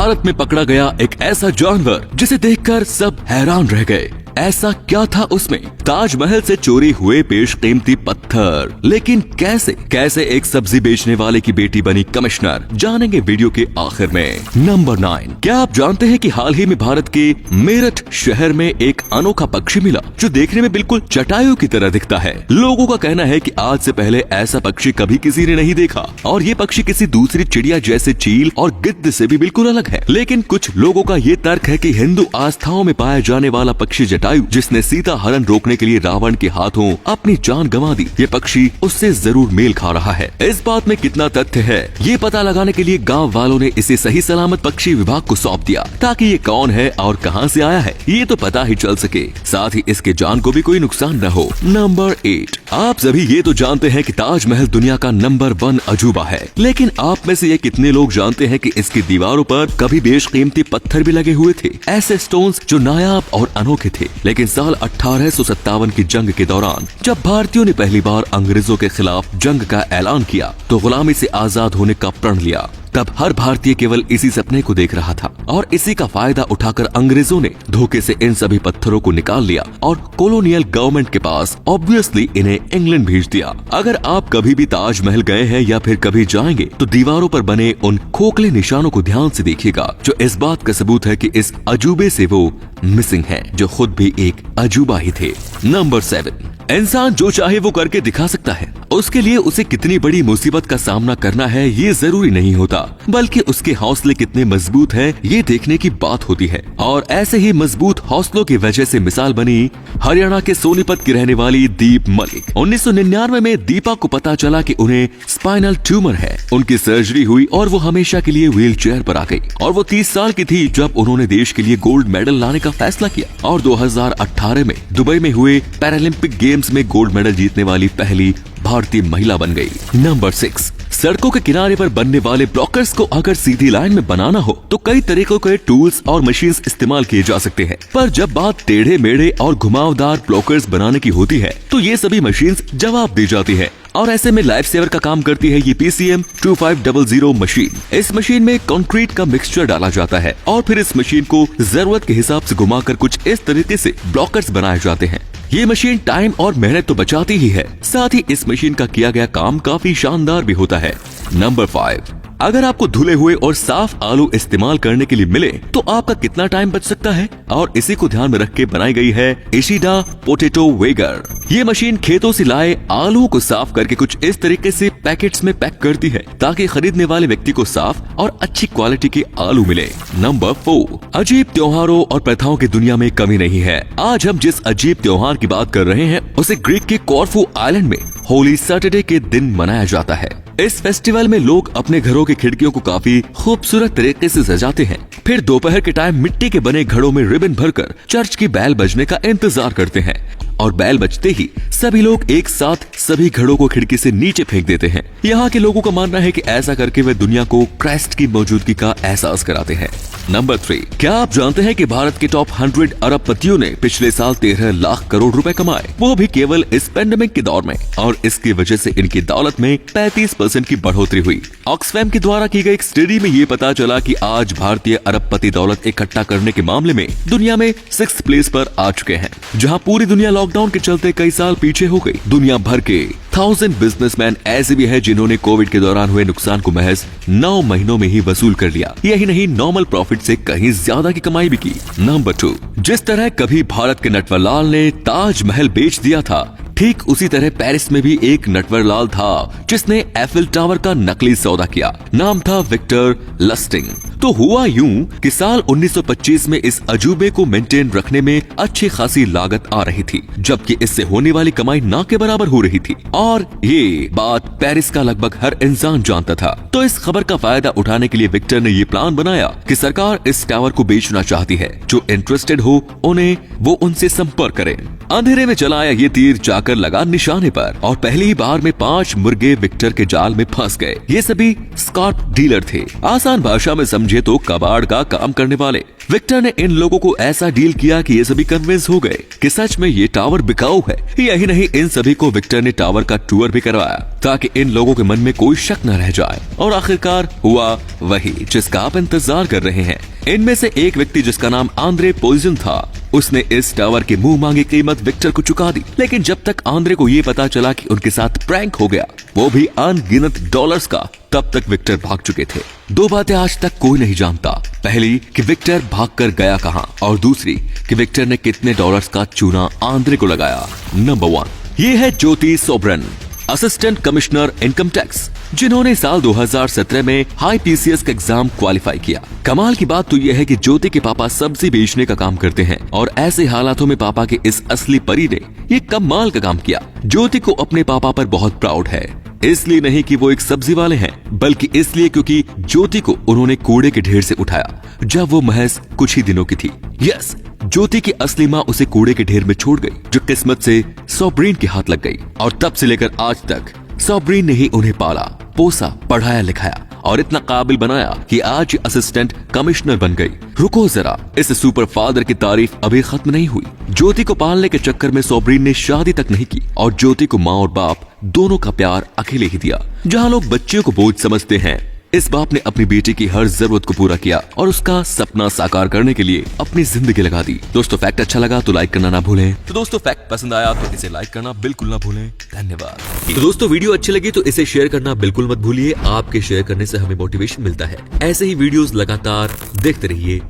भारत में पकड़ा गया एक ऐसा जानवर जिसे देखकर सब हैरान रह गए। ऐसा क्या था उसमें? ताजमहल से चोरी हुए बेशकीमती पत्थर। लेकिन कैसे एक सब्जी बेचने वाले की बेटी बनी कमिश्नर, जानेंगे वीडियो के आखिर में। नंबर 9, क्या आप जानते हैं कि हाल ही में भारत के मेरठ शहर में एक अनोखा पक्षी मिला जो देखने में बिल्कुल जटायु की तरह दिखता है। लोगों का कहना है कि आज से पहले ऐसा पक्षी कभी किसी ने नहीं देखा और ये पक्षी किसी दूसरी चिड़िया जैसे चील और गिद्ध से भी बिल्कुल अलग है। लेकिन कुछ लोगों का ये तर्क है कि हिंदू आस्थाओं में पाया जाने वाला पक्षी जटायु, जिसने सीता हरण रोकने के लिए रावण के हाथों अपनी जान गंवा दी, ये पक्षी उससे जरूर मेल खा रहा है। इस बात में कितना तथ्य है ये पता लगाने के लिए गांव वालों ने इसे सही सलामत पक्षी विभाग को सौंप दिया, ताकि ये कौन है और कहां से आया है ये तो पता ही चल सके, साथ ही इसके जान को भी कोई नुकसान न हो। नंबर 8, आप सभी ये तो जानते हैं कि ताजमहल दुनिया का नंबर 1 अजूबा है, लेकिन आप में से ये कितने लोग जानते हैं कि इसकी दीवारों पर कभी बेशकीमती पत्थर भी लगे हुए थे, ऐसे स्टोन्स जो नायाब और अनोखे थे। लेकिन साल 1857 की जंग के दौरान जब भारतीयों ने पहली बार अंग्रेजों के खिलाफ जंग का ऐलान किया तो गुलामी से आजाद होने का प्रण लिया, तब हर भारतीय केवल इसी सपने को देख रहा था और इसी का फायदा उठाकर अंग्रेजों ने धोखे से इन सभी पत्थरों को निकाल लिया और कॉलोनियल गवर्नमेंट के पास ऑब्वियसली इन्हें इंग्लैंड भेज दिया। अगर आप कभी भी ताजमहल गए हैं या फिर कभी जाएंगे तो दीवारों पर बने उन खोखले निशानों को ध्यान से देखिएगा, जो इस बात का सबूत है कि इस अजूबे से वो मिसिंग है, जो खुद भी एक अजूबा ही थे। नंबर 7, इंसान जो चाहे वो करके दिखा सकता है। उसके लिए उसे कितनी बड़ी मुसीबत का सामना करना है ये जरूरी नहीं होता, बल्कि उसके हौसले कितने मजबूत हैं ये देखने की बात होती है। और ऐसे ही मजबूत हौसलों की वजह से मिसाल बनी हरियाणा के सोनीपत की रहने वाली दीप मलिक। 1999 में दीपा को पता चला कि उन्हें स्पाइनल ट्यूमर है। उनकी सर्जरी हुई और वो हमेशा के लिए व्हील चेयर पर आ गई और वो 30 साल की थी जब उन्होंने देश के लिए गोल्ड मेडल लाने का फैसला किया और 2018 में दुबई में हुए पैरालंपिक गेम्स में गोल्ड मेडल जीतने वाली पहली भारतीय महिला बन गई। नंबर 6, सड़कों के किनारे पर बनने वाले ब्लॉकर्स को अगर सीधी लाइन में बनाना हो तो कई तरीकों के टूल्स और मशीन्स इस्तेमाल किए जा सकते हैं, पर जब बात टेढ़े मेढ़े और घुमावदार ब्लॉकर्स बनाने की होती है तो ये सभी मशीन्स जवाब दे जाती है। और ऐसे में लाइफ सेवर का काम करती है ये PCM 2500 मशीन। इस मशीन में कंक्रीट का मिक्सचर डाला जाता है और फिर इस मशीन को जरूरत के हिसाब से घुमाकर कुछ इस तरीके से ब्लॉकर्स बनाए जाते हैं। ये मशीन टाइम और मेहनत तो बचाती ही है, साथ ही इस मशीन का किया गया काम काफी शानदार भी होता है। नंबर 5, अगर आपको धुले हुए और साफ आलू इस्तेमाल करने के लिए मिले तो आपका कितना टाइम बच सकता है, और इसी को ध्यान में रख के बनाई गई है इशिडा पोटैटो वेगर। ये मशीन खेतों से लाए आलू को साफ करके कुछ इस तरीके से पैकेट्स में पैक करती है ताकि खरीदने वाले व्यक्ति को साफ और अच्छी क्वालिटी के आलू मिले। नंबर 4, अजीब त्योहारों और प्रथाओं की दुनिया में कमी नहीं है। आज हम जिस अजीब त्योहार की बात कर रहे हैं उसे ग्रीक के कॉर्फू आइलैंड में होली सैटरडे के दिन मनाया जाता है। इस फेस्टिवल में लोग अपने घरों की खिड़कियों को काफी खूबसूरत तरीके से सजाते हैं, फिर दोपहर के टाइम मिट्टी के बने घड़ों में रिबन भरकर चर्च की बेल बजने का इंतजार करते हैं और बेल बजते ही सभी लोग एक साथ सभी घड़ों को खिड़की से नीचे फेंक देते हैं। यहाँ के लोगों का मानना है कि ऐसा करके वे दुनिया को क्राइस्ट की मौजूदगी का एहसास कराते हैं। नंबर 3, क्या आप जानते हैं कि भारत के टॉप 100 अरबपतियों ने पिछले साल 13 लाख करोड़ रुपए कमाए, वो भी केवल इस पेंडेमिक के दौर में, और इसकी वजह से इनकी दौलत में 35% की बढ़ोतरी हुई। ऑक्सफैम के द्वारा की गई एक स्टडी में ये पता चला कि आज भारतीय अरबपति दौलत इकट्ठा करने के मामले में दुनिया में 6th प्लेस पर आ चुके हैं, जहाँ पूरी दुनिया लॉकडाउन के चलते कई साल पीछे हो गई। दुनिया भर के 1000 बिजनेसमैन ऐसे भी हैं जिन्होंने कोविड के दौरान हुए नुकसान को महज 9 महीनों में ही वसूल कर लिया। यही नहीं, नॉर्मल प्रॉफिट से कहीं ज्यादा की कमाई भी की। नंबर 2, जिस तरह कभी भारत के नटवरलाल ने ताजमहल बेच दिया था, ठीक उसी तरह पेरिस में भी एक नटवरलाल था जिसने एफिल टावर का नकली सौदा किया। नाम था विक्टर लस्टिंग। तो हुआ यूं कि साल 1925 में इस अजूबे को मेंटेन रखने में अच्छी खासी लागत आ रही थी, जबकि इससे होने वाली कमाई ना के बराबर हो रही थी, और ये बात पेरिस का लगभग हर इंसान जानता था। तो इस खबर का फायदा उठाने के लिए विक्टर ने ये प्लान बनाया कि सरकार इस टावर को बेचना चाहती है, जो इंटरेस्टेड हो उन्हें वो उनसे संपर्क करें। अंधेरे में चलाया ये तीर जाकर लगा निशाने पर और पहली ही बार में 5 मुर्गे विक्टर के जाल में फंस गए। ये सभी स्कॉट डीलर थे, आसान भाषा में समझे तो कबाड़ का काम करने वाले। विक्टर ने इन लोगों को ऐसा डील किया कि ये सभी कन्विंस हो गए कि सच में ये टावर बिकाऊ है। यही नहीं, इन सभी को विक्टर ने टावर का टूर भी करवाया ताकि इन लोगों के मन में कोई शक न रह जाए। और आखिरकार हुआ वही जिसका आप इंतजार कर रहे हैं। इनमें से एक व्यक्ति जिसका नाम आंद्रे पोइजन था, उसने इस टावर की मुंह मांगी कीमत विक्टर को चुका दी। लेकिन जब तक आंद्रे को ये पता चला कि उनके साथ प्रैंक हो गया, वो भी अनगिनत डॉलर्स का, तब तक विक्टर भाग चुके थे। 2 बातें आज तक कोई नहीं जानता। पहली कि विक्टर भागकर गया कहां, और दूसरी कि विक्टर ने कितने डॉलर्स का चूना आंद्रे को लगाया। नंबर 1, ये है ज्योति सोब्रन, असिस्टेंट कमिश्नर इनकम टैक्स, जिन्होंने साल 2017 में हाई पीसीएस का एग्जाम क्वालिफाई किया। कमाल की बात तो यह है कि ज्योति के पापा सब्जी बेचने का काम करते हैं और ऐसे हालातों में पापा के इस असली परी ने ये कमाल का काम किया। ज्योति को अपने पापा पर बहुत प्राउड है, इसलिए नहीं कि वो एक सब्जी वाले हैं, बल्कि इसलिए क्योंकि ज्योति को उन्होंने कूड़े के ढेर से उठाया जब वो महज कुछ ही दिनों की थी। यस, ज्योति की असली माँ उसे कूड़े के ढेर में छोड़ गई, जो किस्मत से सॉब्रीन के हाथ लग गई। और तब से लेकर आज तक सॉब्रीन ने ही उन्हें पाला, पोसा, पढ़ाया लिखाया और इतना काबिल बनाया कि आज असिस्टेंट कमिश्नर बन गई। रुको जरा, इस सुपर फादर की तारीफ अभी खत्म नहीं हुई। ज्योति को पालने के चक्कर में सॉब्रीन ने शादी तक नहीं की और ज्योति को माँ और बाप दोनों का प्यार अकेले ही दिया। जहाँ लोग बच्चियों को बोझ समझते हैं, इस बाप ने अपनी बेटी की हर जरूरत को पूरा किया और उसका सपना साकार करने के लिए अपनी जिंदगी लगा दी। दोस्तों, फैक्ट अच्छा लगा तो लाइक करना ना भूलें। तो दोस्तों, फैक्ट पसंद आया तो इसे लाइक करना बिल्कुल ना भूलें। धन्यवाद। तो दोस्तों, वीडियो अच्छी लगी तो इसे शेयर करना बिल्कुल मत भूलिए। आपके शेयर करने से हमें मोटिवेशन मिलता है। ऐसे ही वीडियोस लगातार देखते रहिए।